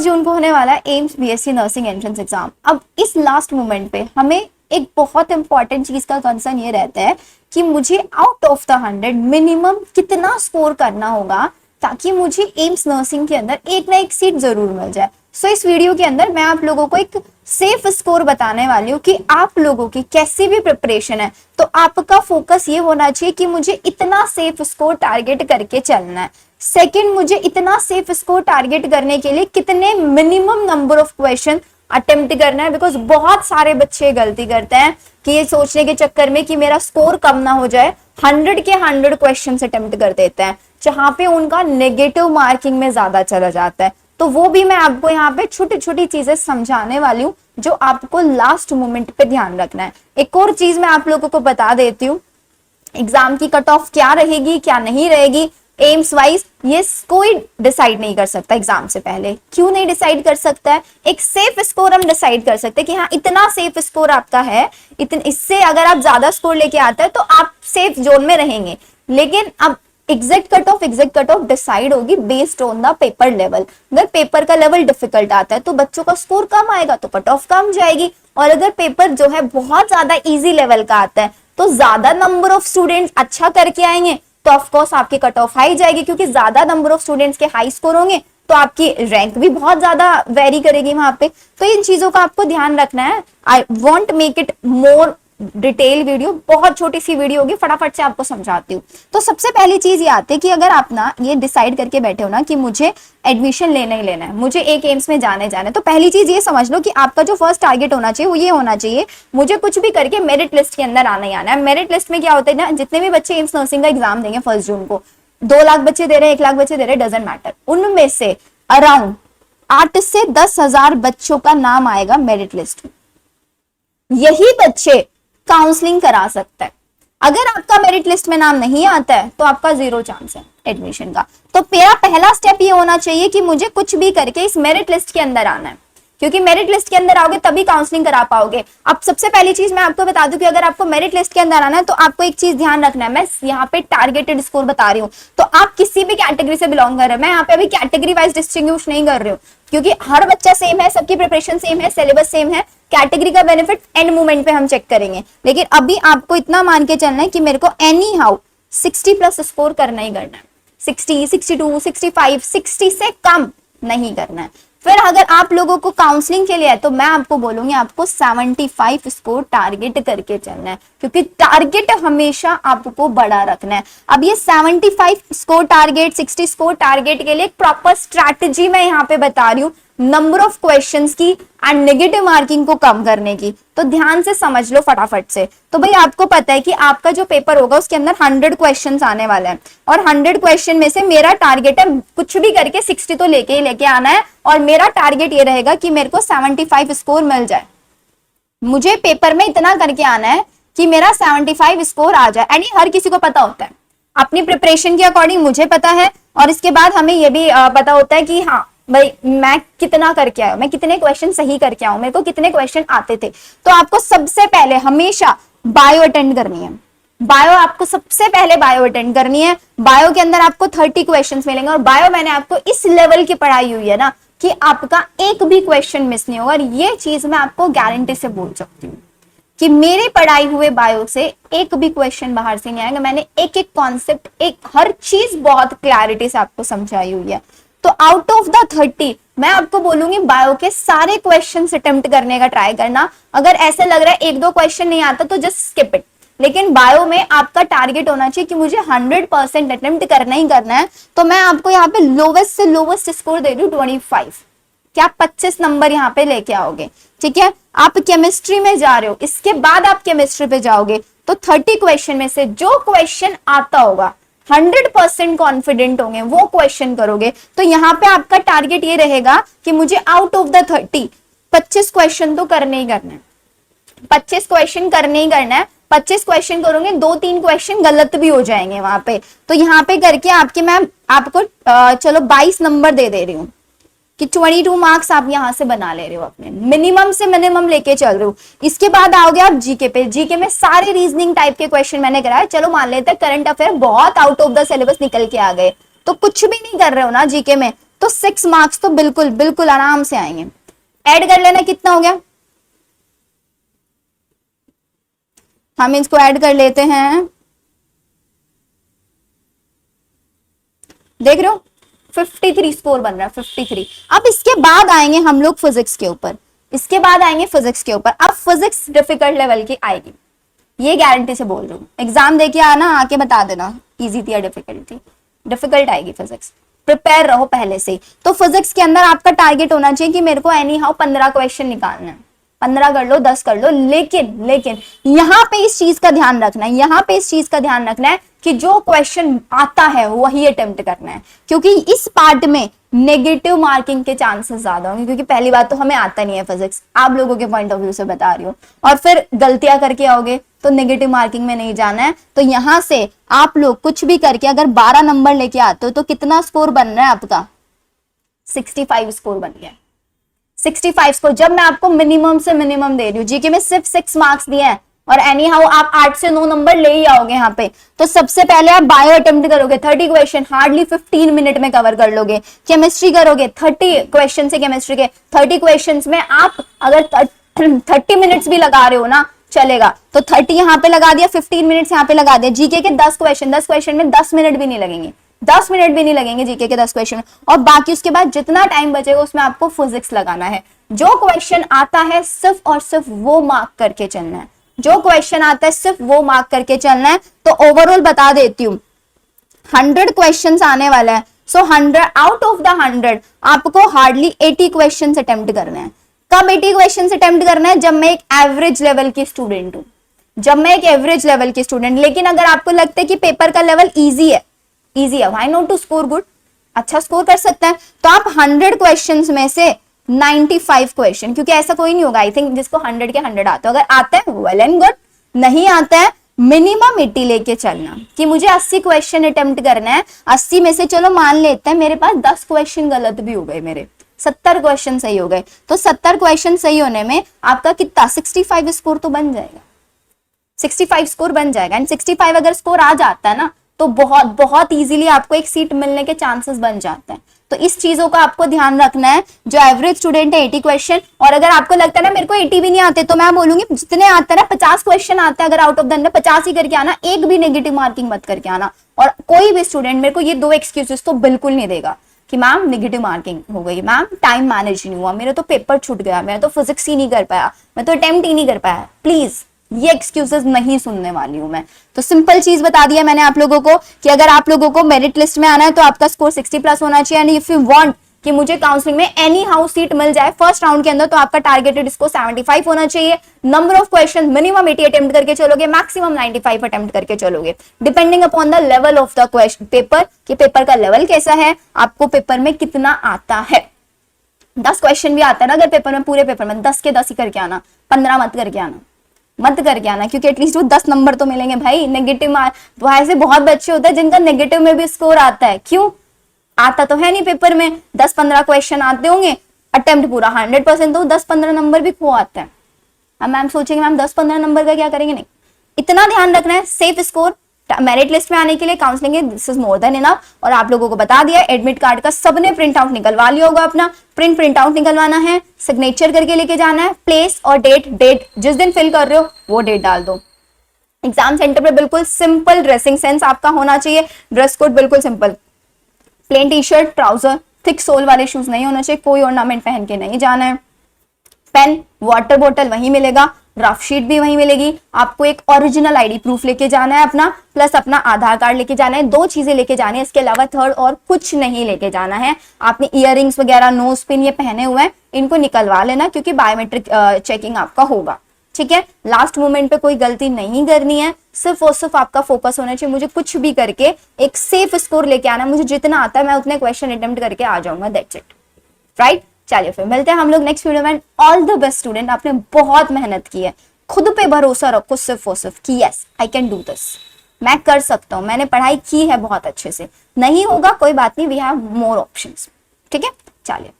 1 जून को होने वाला है AIIMS BSc nursing entrance exam. अब इस लास्ट मोमेंट पे हमें एक बहुत इंपॉर्टेंट चीज का कंसर्न ये रहता है कि मुझे आउट ऑफ द 100 मिनिमम कितना स्कोर करना होगा ताकि मुझे एम्स नर्सिंग के अंदर एक ना एक सीट जरूर मिल जाए। सो इस वीडियो के अंदर मैं आप लोगों को एक सेफ स्कोर बताने वाली हूँ कि आप लोगों की कैसी भी प्रिपरेशन है तो आपका फोकस ये होना चाहिए कि मुझे इतना सेफ स्कोर टारगेट करके चलना है। सेकंड, मुझे इतना सेफ स्कोर टारगेट करने के लिए कितने minimum number of question attempt करना है। बिकॉज बहुत सारे बच्चे गलती करते हैं कि ये सोचने के चक्कर में कि मेरा स्कोर कम ना हो जाए 100 के 100 क्वेश्चन अटेम्प्ट कर देते हैं, जहां पे उनका नेगेटिव मार्किंग में ज्यादा चला जाता है। तो वो भी मैं आपको यहाँ पे छोटी छोटी चीजें समझाने वाली हूँ जो आपको लास्ट मोमेंट पे ध्यान रखना है। एक और चीज मैं आप लोगों को बता देती हूँ, एग्जाम की कट ऑफ क्या रहेगी क्या नहीं रहेगी एम्स वाइज ये कोई डिसाइड नहीं कर सकता एग्जाम से पहले। क्यों नहीं डिसाइड कर सकता है? एक सेफ स्कोर हम डिसाइड कर सकते हैं कि हाँ इतना सेफ स्कोर आपका है, इससे अगर आप ज्यादा स्कोर लेके आते हैं तो आप सेफ जोन में रहेंगे। लेकिन अब एग्जैक्ट कट ऑफ डिसाइड होगी based on the paper level. अगर पेपर का लेवल डिफिकल्ट आता है तो बच्चों का स्कोर कम आएगा तो कट ऑफ कम जाएगी, और अगर पेपर जो है बहुत ज्यादा इजी लेवल का आता है तो ज्यादा नंबर ऑफ स्टूडेंट्स अच्छा करके आएंगे तो ऑफ कोर्स आपकी कट ऑफ हाई जाएगी, क्योंकि ज्यादा नंबर ऑफ स्टूडेंट्स के हाई स्कोर होंगे तो आपकी रैंक भी बहुत ज्यादा वेरी करेगी वहां पे। तो इन चीजों का आपको ध्यान रखना है। I want make it more detail video, बहुत छोटी सी वीडियो होगी, फटाफट से आपको समझाती हूँ। तो सबसे पहली चीज ये आती है कि अगर आप ना ये डिसाइड करके बैठे हो ना कि मुझे एडमिशन लेना ही लेना है, मुझे एक एम्स में जाने है, तो पहली चीज ये समझ लो कि आपका जो फर्स्ट टारगेट होना चाहिए वो ये होना चाहिए, मुझे कुछ भी करके मेरिट लिस्ट के अंदर आना ही आना है। मेरिट लिस्ट में क्या होता है ना, जितने भी बच्चे एम्स नर्सिंग का एग्जाम देंगे 1 जून को, 2 लाख बच्चे दे रहे हैं, 1 लाख बच्चे दे रहे हैं, डजंट मैटर, उनमें से अराउंड 8 से 10,000 बच्चों का नाम आएगा मेरिट लिस्ट में। यही बच्चे काउंसलिंग करा सकता है। अगर आपका मेरिट लिस्ट में नाम नहीं आता है तो आपका 0 चांस है एडमिशन का। तो मेरा पहला स्टेप ये होना चाहिए कि मुझे कुछ भी करके इस मेरिट लिस्ट के अंदर आना है, क्योंकि मेरिट लिस्ट के अंदर आओगे तभी काउंसलिंग करा पाओगे। अब सबसे पहली चीज मैं आपको बता दूं कि अगर आपको मेरिट लिस्ट के अंदर आना है तो आपको एक चीज ध्यान रखना है, मैं यहाँ पे टारगेटेड स्कोर बता रही हूँ, तो आप किसी भी कैटेगरी से बिलोंग कर रहे हैं। मैं यहाँ पे अभी कैटेगरी वाइज डिस्टिंग्विश नहीं कर रही हूँ, क्योंकि हर बच्चा सेम है, सबकी प्रिपरेशन सेम है, सिलेबस सेम है। कैटेगरी का बेनिफिट एंड मोमेंट पे हम चेक करेंगे, लेकिन अभी आपको इतना मान के चलना है कि मेरे को एनी हाउ 60 प्लस स्कोर करना ही करना है। 60, 62, 65, 60 से कम नहीं करना है। फिर अगर आप लोगों को काउंसलिंग के लिए है तो मैं आपको बोलूंगी आपको 75 स्कोर टारगेट करके चलना है, क्योंकि टारगेट हमेशा आपको बड़ा रखना है। अब ये 75 स्कोर टारगेट, 60 स्कोर टारगेट के लिए एक प्रॉपर स्ट्रैटेजी मैं यहाँ पे बता रही हूँ, नंबर ऑफ क्वेश्चंस की एंड नेगेटिव मार्किंग को कम करने की। तो ध्यान से समझ लो फटाफट से। तो भाई आपको पता है कि आपका जो पेपर होगा उसके अंदर 100 क्वेश्चंस आने वाले हैं, और 100 क्वेश्चन में से मेरा टारगेट है कुछ भी करके 60 तो लेके आना है, और मेरा टारगेट ये रहेगा कि मेरे को 75 स्कोर मिल जाए। मुझे पेपर में इतना करके आना है कि मेरा 75 स्कोर आ जाए। एंड हर किसी को पता होता है अपनी प्रिपरेशन के अकॉर्डिंग, मुझे पता है, और इसके बाद हमें ये भी पता होता है कि हाँ भाई मैं कितना करके आया हूं, मैं कितने क्वेश्चन सही करके आया हूं, मेरे को कितने क्वेश्चन आते थे। तो आपको सबसे पहले हमेशा बायो अटेंड करनी है। बायो आपको सबसे पहले बायो अटेंड करनी है। बायो के अंदर आपको 30 क्वेश्चंस मिलेंगे, और बायो मैंने आपको इस लेवल की पढ़ाई हुई है ना कि आपका एक भी क्वेश्चन मिस नहीं होगा। और ये चीज मैं आपको गारंटी से बोल सकती हूँ कि मेरे पढ़ाई हुए बायो से एक भी क्वेश्चन बाहर से नहीं आएगा। मैंने एक एक कॉन्सेप्ट, हर चीज बहुत क्लैरिटी से आपको समझाई हुई है। तो आउट ऑफ द 30 मैं आपको बोलूंगी बायो के सारे क्वेश्चन अटेम्प्ट करने का ट्राई करना। अगर ऐसे लग रहा है 1-2 क्वेश्चन नहीं आता तो जस्ट स्किप इट, लेकिन बायो में आपका टारगेट होना चाहिए कि मुझे 100% अटेम्प्ट करना ही करना है। तो मैं आपको यहाँ पे लोवेस्ट से लोवेस्ट स्कोर दे रही हूँ 25, क्या 25 नंबर यहाँ पे लेके आओगे। ठीक है, आप केमिस्ट्री में जा रहे हो, इसके बाद आप केमिस्ट्री पे जाओगे तो 30 क्वेश्चन में से जो क्वेश्चन आता होगा 100% कॉन्फिडेंट होंगे वो क्वेश्चन करोगे। तो यहाँ पे आपका टारगेट ये रहेगा कि मुझे आउट ऑफ द 30 25 क्वेश्चन तो करने ही करना है, 25 क्वेश्चन करने ही करना है। 25 क्वेश्चन करोगे, 2-3 क्वेश्चन गलत भी हो जाएंगे वहां पे। तो यहाँ पे करके आपके मैं आपको चलो 22 नंबर दे रही हूँ कि 22 मार्क्स आप यहाँ से बना ले रहे हो, अपने मिनिमम से मिनिमम लेके चल रहे हो। इसके बाद आओगे आप जीके पे। जीके में सारे रीजनिंग टाइप के क्वेश्चन मैंने कराए। चलो मान लेते हैं करंट अफेयर बहुत आउट ऑफ द सिलेबस निकल के आ गए, तो कुछ भी नहीं कर रहे हो ना जीके में, तो 6 मार्क्स तो बिल्कुल बिल्कुल आराम से आएंगे। ऐड कर लेना, कितना हो गया, हम इसको ऐड कर लेते हैं, देख रहे हो 53 स्कोर बन रहा है, 53। अब इसके बाद आएंगे हम लोग फिजिक्स के ऊपर, इसके बाद आएंगे फिजिक्स के ऊपर। अब फिजिक्स डिफिकल्ट लेवल की आएगी, ये गारंटी से बोल रही हूँ। एग्जाम देके आना, आके बता देना इजी थी या डिफिकल्ट थी। डिफिकल्ट आएगी फिजिक्स, प्रिपेयर रहो पहले से। तो फिजिक्स के अंदर आपका टारगेट होना चाहिए कि मेरे को एनी हाउ 15 क्वेश्चन निकालना है, 15 कर लो, 10 कर लो, लेकिन यहाँ पे इस चीज का ध्यान रखना है, यहाँ पे इस चीज का ध्यान रखना है कि जो क्वेश्चन आता है वही अटेम्प्ट करना है, क्योंकि इस पार्ट में नेगेटिव मार्किंग के चांसेस ज्यादा होंगे, क्योंकि पहली बात तो हमें आता नहीं है फिजिक्स, आप लोगों के पॉइंट ऑफ व्यू से बता रही हूँ, और फिर गलतियां करके आओगे तो नेगेटिव मार्किंग में नहीं जाना है। तो यहां से आप लोग कुछ भी करके अगर 12 नंबर लेके आते हो तो कितना स्कोर बन रहा है आपका, 65 स्कोर बन गया। 65 स्कोर जब मैं आपको मिनिमम से मिनिमम दे रही हूँ, जीके में सिर्फ 6 मार्क्स दिए हैं और एनी हाउ आप 8 से 9 नंबर ले ही आओगे यहाँ पे। तो सबसे पहले आप बायो अटेम्प्ट करोगे, 30 क्वेश्चन हार्डली 15 मिनट में कवर कर लोगे। केमिस्ट्री करोगे, 30 क्वेश्चन से केमिस्ट्री के 30 क्वेश्चन में आप अगर 30 मिनट्स भी लगा रहे हो ना चलेगा, तो 30 यहाँ पे लगा दिया, 15 मिनट्स यहाँ पे लगा दिया। जीके के 10 क्वेश्चन में 10 मिनट भी नहीं लगेंगे, 10 मिनट भी नहीं लगेंगे जीके के 10 क्वेश्चन। और बाकी उसके बाद जितना टाइम बचेगा उसमें आपको फिजिक्स लगाना है। जो क्वेश्चन आता है सिर्फ और सिर्फ वो मार्क करके चलना है, जो क्वेश्चन आता है सिर्फ वो मार्क करके चलना है। तो ओवरऑल बता देती हूँ, 100 क्वेश्चन आने वाला है, सो 100 आउट ऑफ द 100 आपको हार्डली 80 क्वेश्चन अटेम्प्ट करना है। कब 80 क्वेश्चन अटेम्प्ट करना है, जब मैं एक एवरेज लेवल की स्टूडेंट हूं, जब मैं एक एवरेज लेवल की स्टूडेंट। लेकिन अगर आपको लगता है कि पेपर का लेवल इजी है, why not to score good, अच्छा स्कोर कर सकता है, तो आप 100 क्वेश्चंस में से 95 क्वेश्चन, क्योंकि ऐसा कोई नहीं होगा आई थिंक जिसको 100 के 100 आते हो, अगर आता है वेल एंड गुड, नहीं आता है मिनिमम 80 लेके चलना कि मुझे 80 क्वेश्चन अटेम्प्ट करना है। 80 में से चलो मान लेते हैं मेरे पास 10 क्वेश्चन गलत भी हो गए, मेरे 70 क्वेश्चन सही हो गए, तो 70 क्वेश्चन सही होने में आपका कितना 65 स्कोर तो बन जाएगा, 65 स्कोर बन जाएगा। एंड 65 अगर स्कोर आ जाता है ना तो बहुत बहुत इजीली आपको एक सीट मिलने के चांसेस बन जाते हैं। तो इस चीजों का आपको ध्यान रखना है। जो एवरेज स्टूडेंट है 80 क्वेश्चन, और अगर आपको लगता है ना मेरे को 80 भी नहीं आते, तो मैं बोलूंगी जितने आते हैं ना 50 क्वेश्चन आते हैं, अगर आउट ऑफ द 50 ही करके आना, एक भी नेगेटिव मार्किंग मत करके आना। और कोई भी स्टूडेंट मेरे को ये 2 एक्सक्यूजेस तो बिल्कुल नहीं देगा कि मैम नेगेटिव मार्किंग हो गई, मैम टाइम मैनेज नहीं हुआ, मेरा तो पेपर छूट गया, मैं तो फिजिक्स ही नहीं कर पाया, मैं तो अटेम्प्ट ही नहीं कर पाया, प्लीज ये एक्सक्यूजेस नहीं सुनने वाली हूं मैं। तो सिंपल चीज बता दिया मैंने आप लोगों को कि अगर आप लोगों को मेरिट लिस्ट में आना है तो आपका स्कोर 60+ होना चाहिए। एंड इफ यू वांट कि मुझे काउंसलिंग में एनी हाउ सीट मिल जाए फर्स्ट राउंड के अंदर, तो आपका टारगेटेड स्कोर 75 होना चाहिए। Number of question minimum 80 attempt करके चलोगे, मैक्सिमम 95 अटेम्प्ट करके चलोगे, depending upon the level of the question paper, कि पेपर का लेवल कैसा है, आपको पेपर में कितना आता है। 10 क्वेश्चन भी आता है ना अगर पेपर में, पूरे पेपर में 10 के 10 ही करके आना, 15 मत करके आना, क्योंकि एटलीस्ट वो 10 नंबर तो मिलेंगे भाई। नेगेटिव मार्क तो ऐसे बहुत बच्चे होते हैं जिनका नेगेटिव में भी स्कोर आता है, क्यों आता तो है नहीं पेपर में, 10-15 क्वेश्चन आते होंगे, अटेम्प्ट पूरा 100%, तो 10-15 नंबर भी खो आता है। अब मैम सोचेंगे मैम 10-15 नंबर का क्या करेंगे, नहीं, इतना ध्यान रखना है। सेफ स्कोर मेरिट लिस्ट में आने के लिए counselling this is more than enough. और आप लोगों को बता दिया एडमिट कार्ड का सबने प्रिंट आउट निकलवा लिया होगा, अपना प्रिंट आउट निकलवाना है, सिग्नेचर करके लेके जाना है, प्लेस और डेट जिस दिन फिल कर रहे हो वो डेट डाल दो। एग्जाम सेंटर पे बिल्कुल सिंपल ड्रेसिंग सेंस आपका होना चाहिए, ड्रेस कोड बिल्कुल simple, plain T shirt, trouser, thick sole वाले शूज नहीं होना चाहिए, कोई ऑर्नामेंट पहन के नहीं जाना है। पेन, वाटर बोतल वहीं मिलेगा, रफ शीट भी वहीं मिलेगी। आपको एक ओरिजिनल आईडी प्रूफ लेके जाना है अपना, प्लस अपना आधार कार्ड लेके जाना है, 2 चीजें लेके जानी है, इसके अलावा थर्ड और कुछ नहीं लेके जाना है। आपने इयररिंग्स वगैरह, नोज पिन ये पहने हुए हैं, इनको निकलवा लेना क्योंकि बायोमेट्रिक चेकिंग आपका होगा, ठीक है। लास्ट मोमेंट पे कोई गलती नहीं करनी है, सिर्फ और सिर्फ आपका फोकस होना चाहिए मुझे कुछ भी करके एक सेफ स्कोर लेके आना, मुझे जितना आता है मैं उतने क्वेश्चन अटेम्प्ट करके आ जाऊंगा, दैट्स इट, राइट। चलिए फिर मिलते हैं हम लोग नेक्स्ट वीडियो में। ऑल द बेस्ट स्टूडेंट, आपने बहुत मेहनत की है, खुद पे भरोसा रखो सिर्फ और सिर्फ कि yes I can do this, मैं कर सकता हूं, मैंने पढ़ाई की है बहुत अच्छे से, नहीं होगा कोई बात नहीं, वी हैव मोर ऑप्शंस, ठीक है। चलिए